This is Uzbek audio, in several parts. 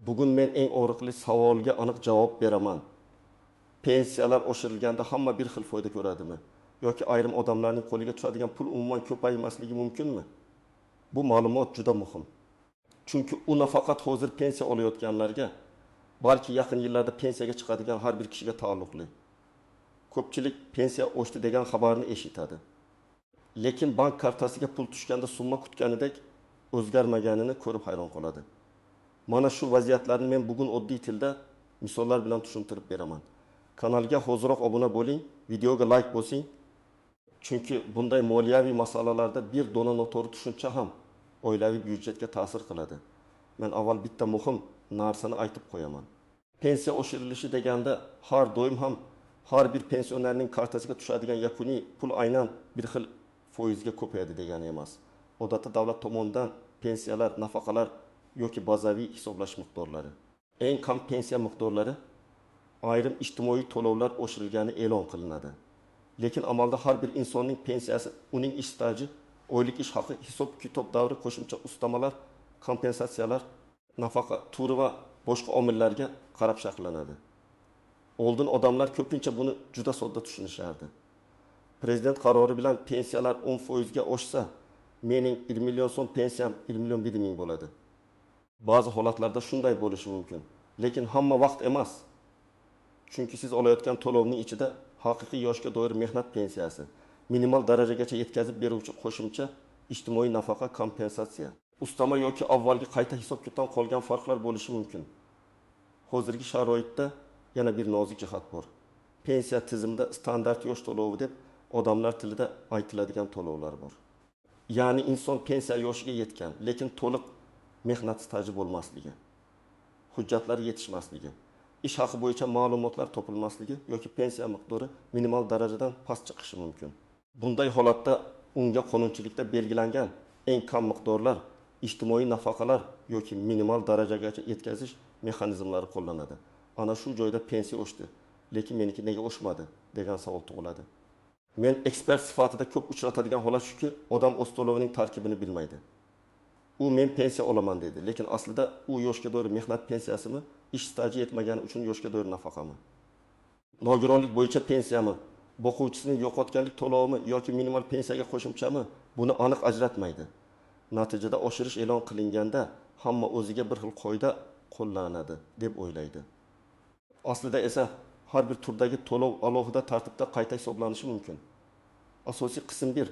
Bugun men eng og'riqli savolga aniq javob beraman. Pensiyalar oshirilganda hamma bir xil foyda ko'radimi? Yoki ayrim odamlarning qo'liga tushadigan pul umuman ko'paymasligi mumkinmi? Bu ma'lumot juda muhim. Chunki u nafaqat hozir pensiya olayotganlarga, balki yaqin yillarda pensiyaga chiqadigan har bir kishiga taalluqli. Ko'pchilik pensiya oshdi degan xabarni eshitadi. Lekin bank kartasiga pul tushganda summa kutganidek o'zgarmaganini ko'rib hayron qoladi. Mana shu vaziyatlarni men bugun oddiy tilda misollar bilan tushuntirib beraman. Kanalga hozirroq obuna bo'ling, videoga like bosing. Chunki bunday moliyaviy masalalarda bir dona noto'g'ri tushuncha ham oilaviy byudjetga ta'sir qiladi. Men avval bitta muhim narsani aytib qo'yaman. Pensiya oshirilishi deganda har doim ham har bir pensionerning kartasiga tushadigan yakuniy pul aynan bir xil foizga ko'payadi degani emas. Odatda davlat tomonidan pensiyalar, nafaqalar yoki bazaviy hisoblash miqdorlari, eng kam pensiya miqdorlari, ayrim ijtimoiy to'lovlar oshirilgani e'lon qilinadi. Lekin amalda har bir insonning pensiyasi, uning ish staji, oylik ish haqi, hisob-kitob davri, qo'shimcha ustamalar, kompensatsiyalar, nafaqa turi va boshqa omillarga qarab shakllanadi. Oldin odamlar ko'pincha buni juda sodda tushunishardi. Prezident qarori bilan pensiyalar 10% ga oshsa, mening 1 million so'm pensiyam 1 million 7 ming bo'ladi. Ba'zi holatlarda shunday bo'lishi mumkin, lekin hamma vaqt emas. Chunki siz olayotgan to'lovning ichida haqiqiy yoshga doir mehnat pensiyasi, minimal darajagacha yetkazib beruvchi qo'shimcha ijtimoiy nafaqa, kompensatsiya, ustama yoki avvalgi qayta hisob-kitobdan qolgan farqlar bo'lishi mumkin. Hozirgi sharoitda yana bir nozik jihat bor. Pensiya tizimida standart yosh to'lovi deb odamlar tilida aytiladigan to'lovlar bor. Ya'ni inson pensiya yoshiga yetgan, lekin to'liq mehnat staji bo'lmasligi, hujjatlari yetishmasligi, ish haqi bo'yicha ma'lumotlar topilmasligi yoki pensiya miqdori minimal darajadan past chiqishi mumkin. Bunday holatda unga qonunchilikda belgilangan eng kam miqdorlar, ijtimoiy nafaqalar yoki minimal darajagacha yetkazish mexanizmlari qo'llanadi. Ana shu joyda pensiya oshdi, lekin meniki nega oshmadi degan savol tug'iladi. Men ekspert sifatida ko'p uchratadigan holat shuki, odam o'z to'lovining tarkibini bilmaydi. U men pensiya olaman dedi, lekin aslida u yoshga doir mehnat pensiyasimi, ish staji yetmagani uchun yoshga doir nafaqami? Nogironlik bo'yicha pensiyami, boquvchisini yo'qotganlik to'lovimi yoki minimal pensiyaga qo'shimchami? Buni aniq ajratmaydi. Natijada oshirish e'lon qilinganda hamma o'ziga bir xil qoida qo'llanadi deb o'ylaydi. Aslida esa har bir turdagi to'lov alohida tartibda qayta hisoblanishi mumkin. Asosiy qism 1.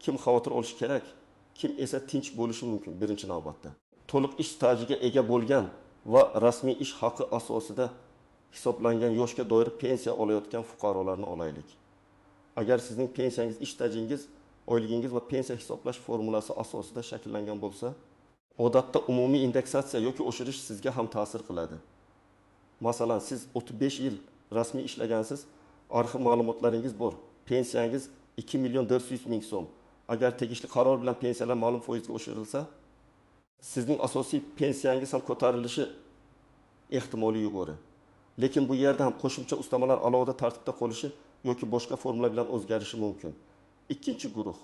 Kim xavotir olishi kerak, kim esa tinch bo'lishi mumkin birinchi navbatda. To'liq ish stajiga ega bo'lgan va rasmiy ish haqi asosida hisoblangan yoshga doir pensiya olayotgan fuqarolarni olaylik. Agar sizning pensiyangiz, ish stajingiz, oyligingiz va pensiya hisoblash formulasi asosida shakllangan bo'lsa, odatda umumiy indeksatsiya yoki oshirish sizga ham ta'sir qiladi. Masalan, siz 35 yil rasmiy ishlagansiz, arxiv ma'lumotlaringiz bor. Pensiyangiz 2 million 400 ming so'm. Agar tegishli qaror bilan pensiyalar ma'lum foizga oshirilsa, sizning asosiy pensiyangiz ham ko'tarilishi ehtimoli yuqori. Lekin bu yerda ham qo'shimcha ustamalar alohida tartibda qolishi yoki boshqa formula bilan o'zgarishi mumkin. Ikkinchi guruh,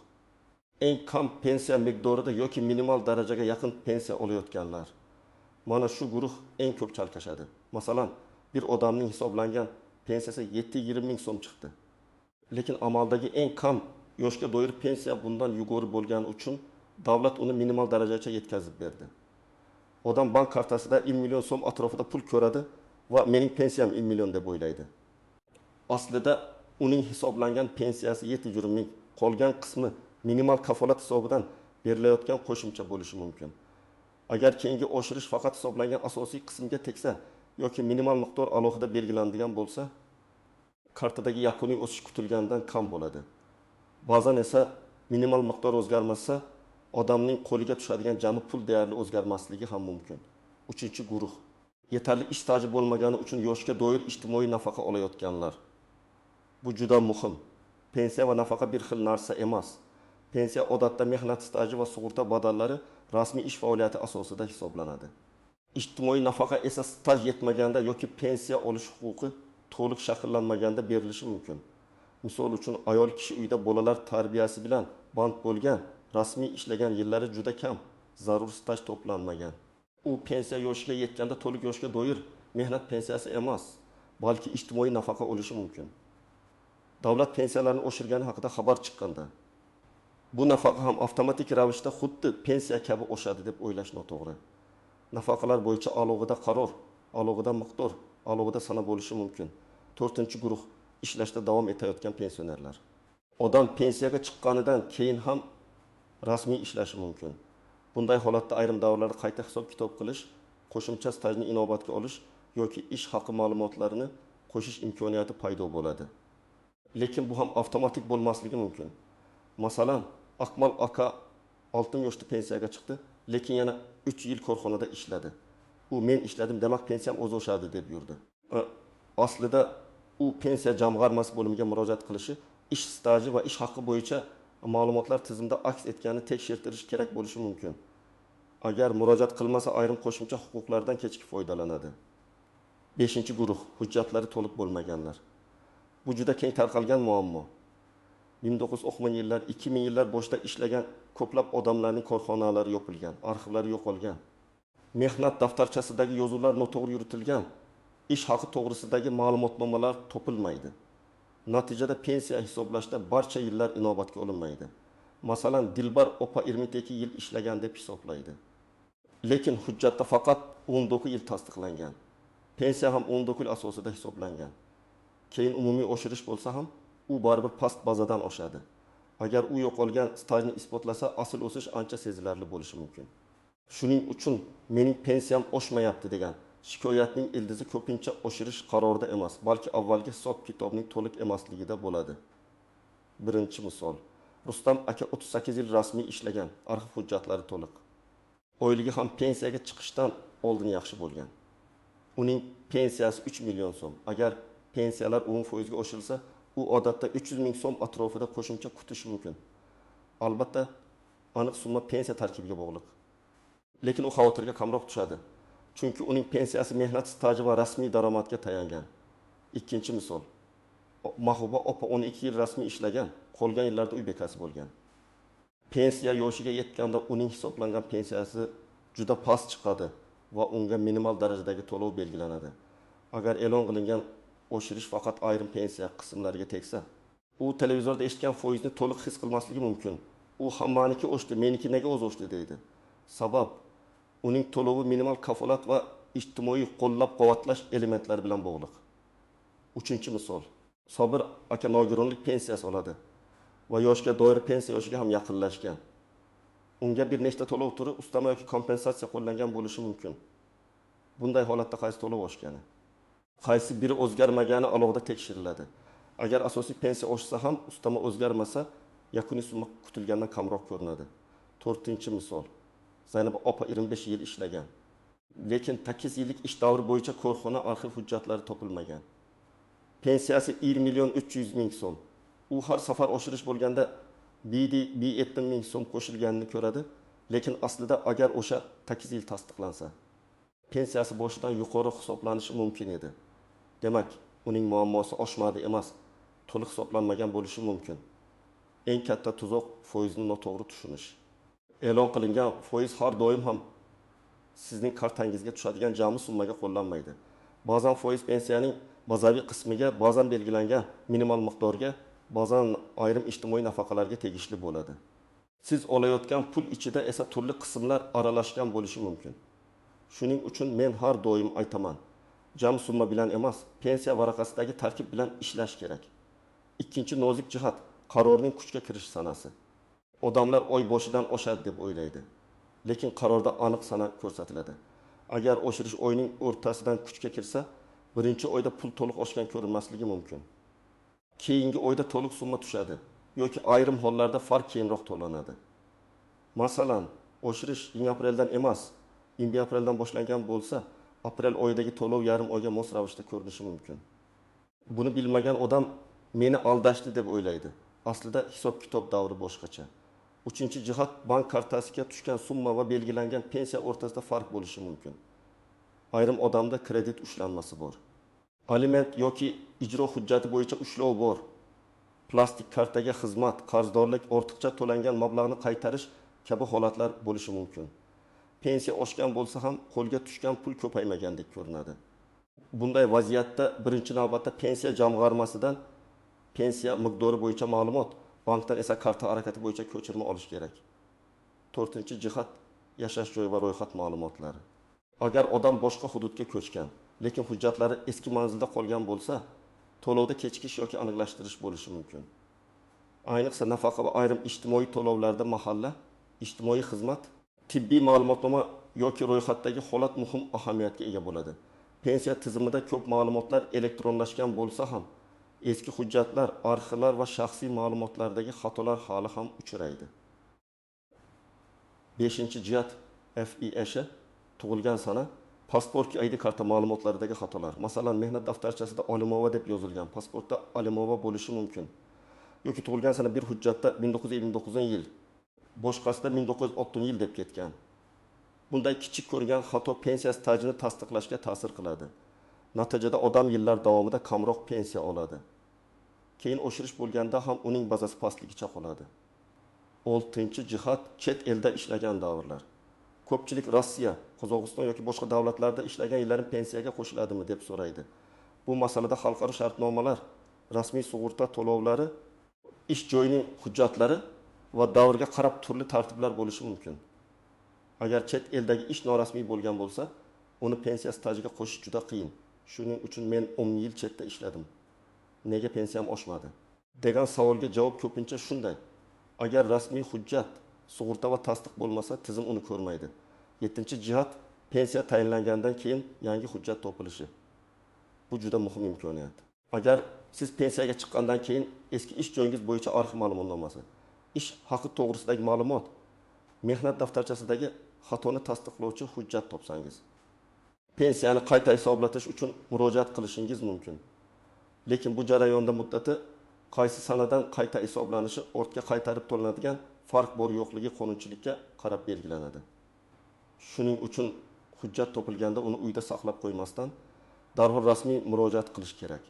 eng kam pensiya miqdorida yoki minimal darajaga yaqin pensiya olayotganlar. Mana shu guruh eng ko'p chalkashadi. Masalan, bir odamning hisoblangan pensiyasi 720 ming so'm chiqdi. Lekin amaldagi eng kam yoshga doir pensiya bundan yuqori bo'lgani uchun davlat uni minimal darajagacha yetkazib berdi. Odam bank kartasida 1 million so'm atrofida pul ko'radi va mening pensiyam 1 million deb o'ylaydi. Aslida uning hisoblangan pensiyasi 720 ming, qolgan qismi minimal kafolat hisobidan berilayotgan qo'shimcha bo'lishi mumkin. Agar keyingi oshirish faqat hisoblangan asosiy qismga tegsa yoki minimal miqdor alohida belgilanadigan bo'lsa, kartadagi yakuniy o'sish kutilgandan kam bo'ladi. Ba'zan esa minimal miqdor o'zgarmasa, odamning qo'liga tushadigan jami pul deyarli o'zgarmasligi ham mumkin. Uchinchi guruh, yetarli ish staji bo'lmagani uchun yoshga doir ijtimoiy nafaqa olayotganlar. Bu juda muhim. Pensiya va nafaqa bir xil narsa emas. Pensiya odatda mehnat staji va sug'urta badallari rasmiy ish faoliyati asosida hisoblanadi. Ijtimoiy nafaqa esa staj yetmaganda yoki pensiya olish huquqi to'liq shakllanmaganda berilishi mumkin. Misol uchun, ayol kishi uyda bolalar tarbiyasi bilan band bo'lgan, rasmiy ishlagan yillari juda kam, zarur staj to'planmagan. U pensiya yoshiga yetganda to'liq yoshga doir mehnat pensiyasi emas, balki ijtimoiy nafaqa olishi mumkin. Davlat pensiyalarini oshirgani haqida xabar chiqqanda, bu nafaqa ham avtomatik ravishda xuddi pensiya kabi oshadi deb o'ylash noto'g'ri. Nafaqalar bo'yicha alohida qaror, alohida miqdor, alohida sana bo'lishi mumkin. 4-guruh ishlashda davom etayotgan pensionerlar. Odam pensiyaga chiqqanidan keyin ham rasmiy ishlashi mumkin. Bunday holatda ayrim davrlarda qayta hisob-kitob qilish, qo'shimcha stajni inobatga olish yoki ish haqi ma'lumotlarini qo'shish imkoniyati paydo bo'ladi. Lekin bu ham avtomatik bo'lmasligi mumkin. Masalan, Akmal aka 6 yoshda pensiyaga chiqdi, lekin yana 3 yil korxonada ishladi. U men ishladim, demak pensiyam o'zi o'shadi deb yurdi. Aslida u pensiya jamg'armasi bo'limiga murojaat qilishi, ish staji va ish haqi bo'yicha ma'lumotlar tizimda aks etganini tekshirtirish kerak bo'lishi mumkin. Agar murojaat qilmasa, ayrim qo'shimcha huquqlardan kechikib foydalanadi. 5-guruh hujjatlari to'liq bo'lmaganlar. Bu juda keng tarqalgan muammo. 1910 yillar, 2000 yillar boshida ishlagan ko'plab odamlarning korxonalari yopilgan, arxivlari yo'qolgan. Mehnat daftarchasidagi yozuvlar noto'g'ri yuritilgan, ish haqi to'g'risidagi ma'lumotnomalar topilmaydi. Natijada pensiya hisoblashda barcha yillar inobatga olinmaydi. Masalan, Dilbar opa 22 yil ishlagan deb hisoblaydi. Lekin hujjatda faqat 19 yil tasdiqlangan. Pensiya ham 19 yil asosida hisoblangan. Keyin umumiy oshirish bo'lsa ham, u baribir past bazadan oshadi. Agar u yo'qolgan stajni isbotlasa, asl o'sish ancha sezilarli bo'lishi mumkin. Shuning uchun mening pensiyam oshmayapti degan shikoyatning ildizi ko'pincha oshirish qarorida emas, balki avvalgi hisob-kitobning to'liq emasligida bo'ladi. Birinchi misol. Rustam aka 38 yil rasmiy ishlagan, arxiv hujjatlari to'liq. Oyligi ham pensiyaga chiqishdan oldin yaxshi bo'lgan. Uning pensiyasi 3 million so'm. Agar pensiyalar 10% ga oshirilsa, u odatda 300 ming so'm atrofida qo'shimcha kutishi mumkin. Albatta, aniq summa pensiya tarkibiga bog'liq. Lekin u xavotirga kamroq tushadi. Chunki uning pensiyasi mehnat staji va rasmiy daromadga tayangan. Ikkinchi misol. Mahbuba opa 12 yil rasmiy ishlagan, qolgan yillarda uy bekasi bo'lgan. Pensiya yoshiga yetganda uning hisoblangan pensiyasi juda past chiqadi va unga minimal darajadagi to'lov belgilanadi. Agar e'lon qilingan oshirish faqat ayrim pensiya qismlariga tegsa, u televizorda eshitgan foizni to'liq his qilmasligi mumkin. U hammaniki oshdi, meniki nega o'zi oshdi deydi. Sabab uning to'lovi minimal kafolat va ijtimoiy qo'llab-quvvatlash elementlari bilan bog'liq. Uchinchi misol. Sobir aka nogironlik pensiyasi oladi va yoshga doir pensiya yoshiga ham yaqinlashgan. Unga bir nechta to'lov turi ustama yoki kompensatsiya qo'llangan bo'lishi mumkin. Bunday holatda qaysi to'lov oshgani, qaysi biri o'zgarmagani alohida tekshiriladi. Agar asosiy pensiya oshsa ham ustama o'zgarmasa, yakuniy summa kutilgandan kamroq ko'rinadi. 4-misol. Zaynab opa 25 yil ishlagan. Lekin 8 yillik ish davri bo'yicha korxona arxiv hujjatlari topilmagan. Pensiyasi 1 million 300 ming so'm. U har safar oshirish bo'lganda B70 ming so'm qo'shilganini ko'radi, lekin aslida agar o'sha 8 yil tasdiqlansa, pensiyasi boshidan yuqori hisoblanishi mumkin edi. Demak, uning muammosi oshmadi emas, to'liq hisoblanmagan bo'lishi mumkin. Eng katta tuzoq foizni noto'g'ri tushunish. E'lon qilingan foiz har doim ham sizning kartangizga tushadigan jami summaga qo'llanmaydi. Ba'zan foiz pensiyaning bazaviy qismiga, ba'zan belgilangan minimal miqdorga, ba'zan ayrim ijtimoiy nafaqalarga tegishli bo'ladi. Siz olayotgan pul ichida esa turli qismlar aralashgan bo'lishi mumkin. Shuning uchun men har doim aytaman, jam summa bilan emas, pensiya varaqasidagi tarkib bilan ishlash kerak. Ikkinchi nozik jihat qarorning kuchga kirish sanasi. Odamlar oy boshidan oshadi deb o'ylaydi, lekin qarorda aniq sana ko'rsatiladi. Agar oshirish oyning o'rtasidan kuchga kirsa, birinchi oyda pul to'liq oshgan ko'rinmasligi mumkin. Keyingi oyda to'liq summa tushadi yoki ayrim hollarda farq keyinroq to'lanadi. Masalan, oshirish 1 apreldan emas, 1 apreldan boshlangan bo'lsa, aprel oyidagi to'lov yarim oyga mos ravishda ko'rinishi mumkin. Buni bilmagan odam meni aldashdi deb o'ylaydi. Aslida hisob-kitob davri boshqacha. Uchinchi jihat, bank kartasiga tushgan summa va belgilangan pensiya o'rtasida farq bo'lishi mumkin. Ayrim odamda kredit ushlanmasi bor. Aliment yoki ijro hujjati bo'yicha ushlov bor. Plastik kartaga xizmat, qarzdorlik, ortiqcha to'langan mablag'ni qaytarish kabi holatlar bo'lishi mumkin. pensiya oshgan bo'lsa ham qo'lga tushgan pul ko'paymagandek ko'rinadi. Bunday vaziyatda birinchi navbatda pensiya jamg'armasidan pensiya miqdori bo'yicha ma'lumot, bankdan esa karta harakati bo'yicha ko'chirma olish kerak. 4-jihat yashash joyi va ro'yxat ma'lumotlari. Agar odam boshqa hududga ko'chgan, lekin hujjatlari eski manzilda qolgan bo'lsa, to'lovda kechikish yoki aniqlashtirish bo'lishi mumkin. Ayniqsa nafaqa va ayrim ijtimoiy to'lovlarda mahalla, ijtimoiy xizmat, tibbiy ma'lumotnoma yoki ro'yxatdagi holat muhim ahamiyatga ega bo'ladi. Pensiya tizimida ko'p ma'lumotlar elektronlashgan bo'lsa ham, eski hujjatlar, arxivlar va shaxsiy ma'lumotlardagi xatolar hali ham uchraydi. 5-jihat FISh tug'ilgan sana, pasport ID karta ma'lumotlaridagi xatolar. Masalan, mehnat daftarchasida Alimova deb yozilgan, pasportda Alimova bo'lishi mumkin. Yoki tug'ilgan sana bir hujjatda 1959-yil, boshqasida 1960-yil deb ketgan. Bunday kichik ko'rgan xato pensiya stajini tasdiqlashga ta'sir qiladi. Natijada odam yillar davomida kamroq pensiya oladi. Keyin oshirish bo'lganda ham uning bazasi pastligicha qoladi. 6-jihat chet elda ishlagan davrlar. Ko'pchilik Rossiya, Qozog'iston yoki boshqa davlatlarda ishlagan yillarim pensiyaga qo'shiladimi deb so'raydi. Bu masalada xalqaro shartnomalar, rasmiy sug'urta to'lovlari, ish joyining hujjatlari va davrga qarab turli tartiblar bo'lishi mumkin. Agar chet eldagi ish norasmiy bo'lgan bo'lsa, uni pensiya stajiga qo'shish juda qiyin. Shuning uchun men 10 yil chetda ishladim. Nega pensiyam oshmadi? degan savolga javob ko'pincha shunday. Agar rasmiy hujjat, sug'urta va tasdiq bo'lmasa, tizim uni ko'rmaydi. 7-jihat pensiya tayinlangandan keyin yangi hujjat topilishi. Bu juda muhim imkoniyat. Agar siz pensiyaga chiqqandan keyin eski ish joyingiz bo'yicha arxiv ma'lumotnomasi, ish haqi to'g'risidagi ma'lumot, mehnat daftarchasidagi xatoni tasdiqlovchi hujjat topsangiz, pensiyani qayta hisoblatish uchun murojaat qilishingiz mumkin. Lekin bu jarayonda muddati qaysi sanadan qayta hisoblanishi ortga qaytarib to'lanadigan farq bor yo'qligi qonunchilikka qarab belgilanadi. Shuning uchun hujjat topilganda uni uyda saqlab qo'ymasdan darhol rasmiy murojaat qilish kerak.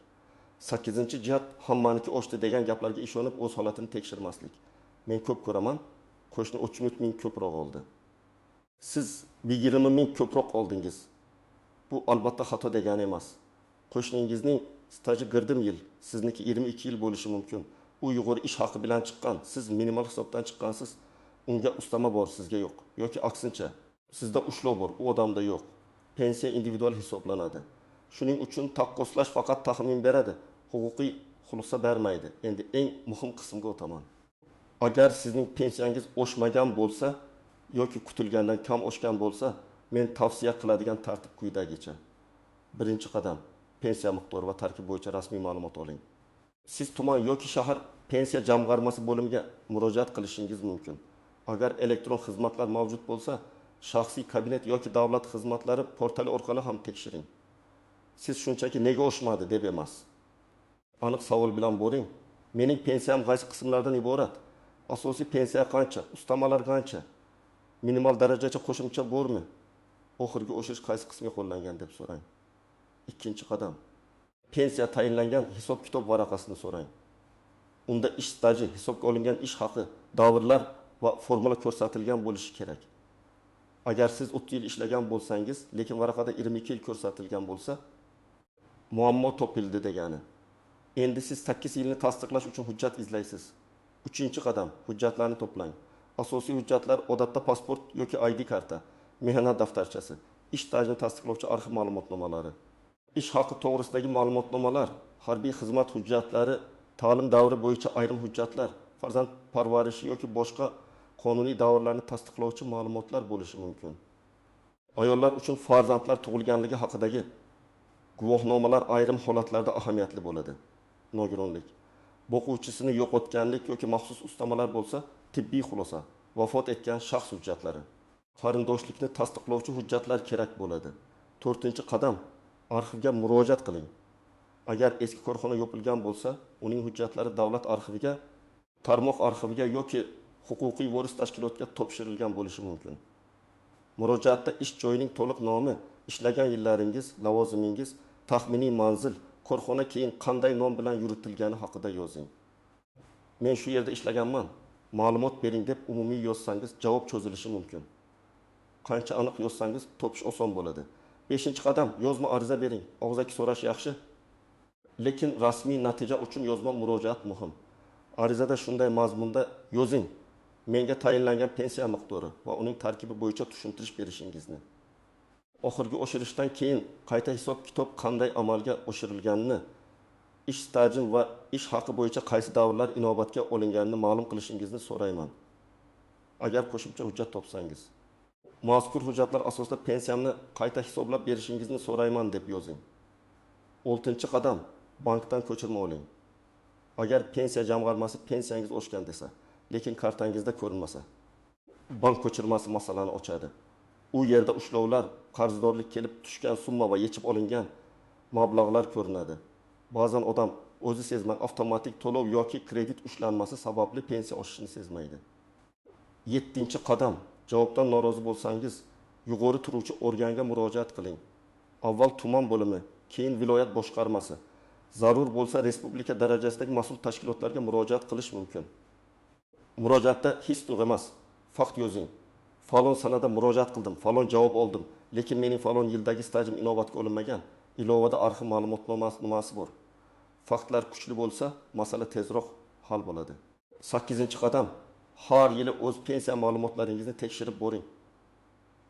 8-jihat hammaniki oshdi degan gaplarga ishonib o'z holatini tekshirmaslik. Men ko'p ko'raman, qo'shni 30 ming ko'proq oldi. Siz 20 ming ko'proq oldingiz. Bu albatta xato degani emas. Qo'shningizning staji 40 yil, sizniki 22 yil bo'lishi mumkin. U yuqori ish haqi bilan chiqqan, siz minimal hisobdan chiqqansiz, unga ustama bor, sizga yo'q. Yoki aksincha, sizda ushlov bor, u odamda yo'q. Pensiya individual hisoblanadi. Shuning uchun taqqoslash faqat taxmin beradi, huquqiy xulosa bermaydi. Endi eng muhim qismga o'taman. Agar sizning pensiyangiz oshmagan bo'lsa yoki kutilgandan kam oshgan bo'lsa, men tavsiya qiladigan tartib quyidagicha. 1-qadam, pensiya miqdori va tarkib bo'yicha rasmiy ma'lumot oling. Siz tuman yoki shahar pensiya jamg'armasi bo'limiga murojaat qilishingiz mumkin. Agar elektron xizmatlar mavjud bo'lsa, shaxsiy kabinet yoki davlat xizmatlari portali orqali ham tekshiring. Siz shunchaki nega oshmadi deb emas. Aniq savol bilan bo'ling. Mening pensiyam qaysi qismlardan iborat? Asosiy pensiya qancha? Ustamalar qancha? Minimal darajacha qo'shimcha bormi? Oxirgi oshirish qaysi qismga qo'llangan deb so'rang. 2-qadam. Pensiya tayinlangan hisob-kitob varaqasini so'rang. Unda ish staji, hisobga olingan ish haqi, davrlar va formula ko'rsatilgan bo'lishi kerak. Agar siz 30 yil ishlagan bo'lsangiz, lekin varaqada 22 yil ko'rsatilgan bo'lsa, muammo topildi degani. Endi siz 8 yilni tasdiqlash uchun hujjat izlaysiz. 3-qadam, hujjatlarni to'plang. Asosiy hujjatlar odatda pasport yoki ID karta, mehnat daftarchasi, ish stajini tasdiqlovchi arxiv ma'lumotnomalari, ish haqi to'g'risidagi ma'lumotnomalar, harbiy xizmat hujjatlari, ta'lim davri bo'yicha ayrim hujjatlar, farzand parvarishi yoki boshqa qonuniy davrlarni tasdiqlovchi ma'lumotlar bo'lishi mumkin. Ayollar uchun farzandlar tug'ilganligi haqidagi guvohnomalar ayrim holatlarda ahamiyatli bo'ladi. Nogironlik, boquvchisini yo'qotganlik yoki maxsus ustamalar bo'lsa, tibbiy xulosa, vafot etgan shaxs hujjatlari, qarindoshlikni tasdiqlovchi hujjatlar kerak bo'ladi. 4-qadam, arxivga murojaat qiling. Agar eski korxona yopilgan bo'lsa, uning hujjatlari davlat arxiviga, tarmoq arxiviga yoki huquqiy voris tashkilotga topshirilgan bo'lishi mumkin. Murojaatda ish joyining to'liq nomi, ishlagan yillaringiz, lavozimingiz, taxminiy manzil, korxona keyin qanday nom bilan yuritilgani haqida yozing. Men shu yerda ishlaganman, ma'lumot bering deb umumiy yozsangiz javob cho'zilishi mumkin. Qancha aniq yozsangiz topish oson bo'ladi. 5-qadam yozma ariza bering. Og'zaki so'rash yaxshi, lekin rasmiy natija uchun yozma murojaat muhim. Arizada shunday mazmunda yozing: menga tayinlangan pensiya miqdori va uning tarkibi bo'yicha tushuntirish berishingizni. Oxirgi oshirishdan keyin qayta hisob-kitob qanday amalga oshirilganini, ish staji va ish haqi bo'yicha qaysi davrlar inobatga olinganini ma'lum qilishingizni so'rayman. Agar qo'shimcha hujjat topsangiz, mazkur hujjatlar asosida pensiyamni qayta hisoblab berishingizni so'rayman deb yozing. 6-qadam bankdan ko'chirma oling. Agar pensiya jamg'armasi pensiyangiz oshgan desa, lekin kartangizda ko'rinmasa, bank ko'chirmasi masalani ochadi. U yerda ushlovlar, qarzdorlik kelib tushgan summa va yechib olingan mablag'lar ko'rinadi. Ba'zan odam o'zi sezmay avtomatik to'lov yoki kredit ushlanmasi sababli pensiya oshishini sezmaydi. 7-qadam javobdan norozi bo'lsangiz, yuqori turuvchi organga murojaat qiling. Avval tuman bo'limi, keyin viloyat boshqarmasi, zarur bo'lsa respublika darajasidagi mas'ul tashkilotlarga murojaat qilish mumkin. Murojaatda his emas, fakt yozing. Falon sanada murojaat qildim, falon javob oldim, lekin mening falon yildagi stajim inobatga olinmagan. Ilovada arxiv ma'lumotnomasi bor. Faktlar kuchli bo'lsa, masala tezroq hal bo'ladi. 8-qadam har yili o'z pensiya ma'lumotlaringizni tekshirib boring.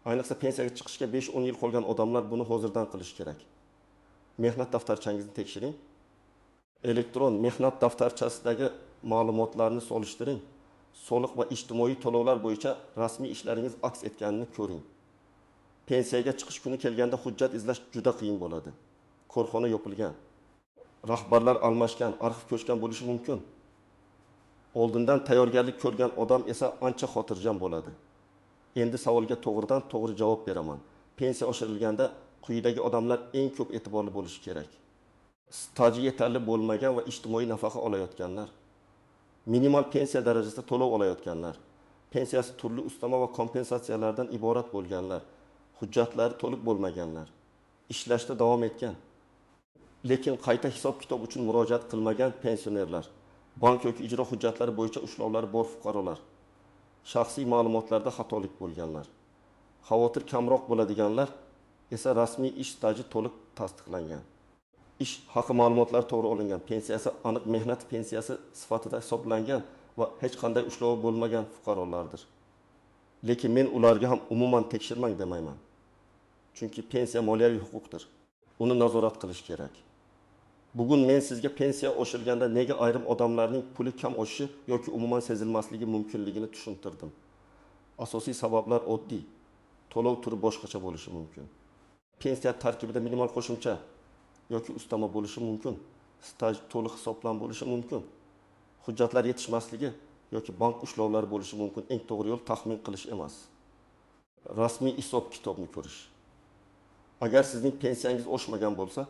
Ayniqsa pensiyaga chiqishga 5-10 yil qolgan odamlar buni hozirdan qilish kerak. Mehnat daftarchangizni tekshiring. Elektron mehnat daftarchasidagi ma'lumotlarni solishtiring. Soliq va ijtimoiy to'lovlar bo'yicha rasmiy ishlaringiz aks etganini ko'ring. Pensiyaga chiqish kuni kelganda hujjat izlash juda qiyin bo'ladi. Korxona yopilgan, rahbarlar almashgan, arxiv ko'chgan bo'lishi mumkin. Oldindan tayyorgarlik ko'rgan odam esa ancha xotirjam bo'ladi. Endi savolga to'g'ridan to'g'ri javob beraman. Pensiya oshirilganda quyidagi odamlar eng ko'p e'tiborli bo'lishi kerak. Staji yetarli bo'lmagan va ijtimoiy nafaqa olayotganlar, minimal pensiya darajasida to'lov olayotganlar, pensiyasi turli ustama va kompensatsiyalardan iborat bo'lganlar, hujjatlari to'liq bo'lmaganlar, ishlashda davom etgan, lekin qayta hisob-kitob uchun murojaat qilmagan pensionerlar, bank yoki ijro hujjatlari bo'yicha ushlovlari bor fuqarolar, shaxsiy ma'lumotlarda xatolik bo'lganlar, xavotir kamroq bo'ladiganlar esa rasmiy ish staji to'liq tasdiqlangan, ish haqi ma'lumotlar to'g'ri olingan, pensiyasi aniq mehnat pensiyasi sifatida hisoblangan va hech qanday ushlovi bo'lmagan fuqarolardir. Lekin men ularga ham umuman tekshirmang demayman. Chunki pensiya moliyaviy huquqdir. Uni nazorat qilish kerak. Bugun men sizga pensiya oshirganda nega ayrim odamlarning puli kam oshishi yoki umuman sezilmasligi mumkinligini tushuntirdim. Asosiy sabablar oddiy. To'lov turi boshqacha bo'lishi mumkin. Pensiya tarkibida minimal qo'shimcha yoki ustama bo'lishi mumkin. Staj to'liq hisoblan bo'lishi mumkin. Hujjatlar yetishmasligi yoki bank ushlovlari bo'lishi mumkin. Eng to'g'ri yo'l taxmin qilish emas, rasmiy hisob-kitobni ko'rish. Agar sizning pensiyangiz oshmagan bo'lsa,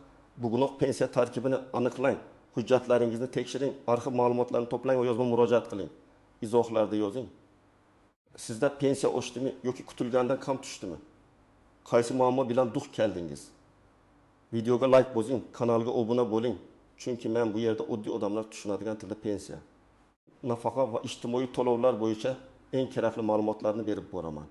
bugunoq pensiya tarkibini aniqlang, hujjatlaringizni tekshiring, arxiv ma'lumotlarini to'plang va yozma murojaat qiling. Izohlarda yozing. Sizda pensiya oshdimi yoki kutilgandan kam tushdimi? Qaysi muammo bilan duch keldingiz? Videoga like bosing, kanalga obuna bo'ling. Chunki men bu yerda oddiy odamlar tushunadigan tilda pensiya, nafaqa va ijtimoiy to'lovlar bo'yicha eng kerakli ma'lumotlarni berib boraman.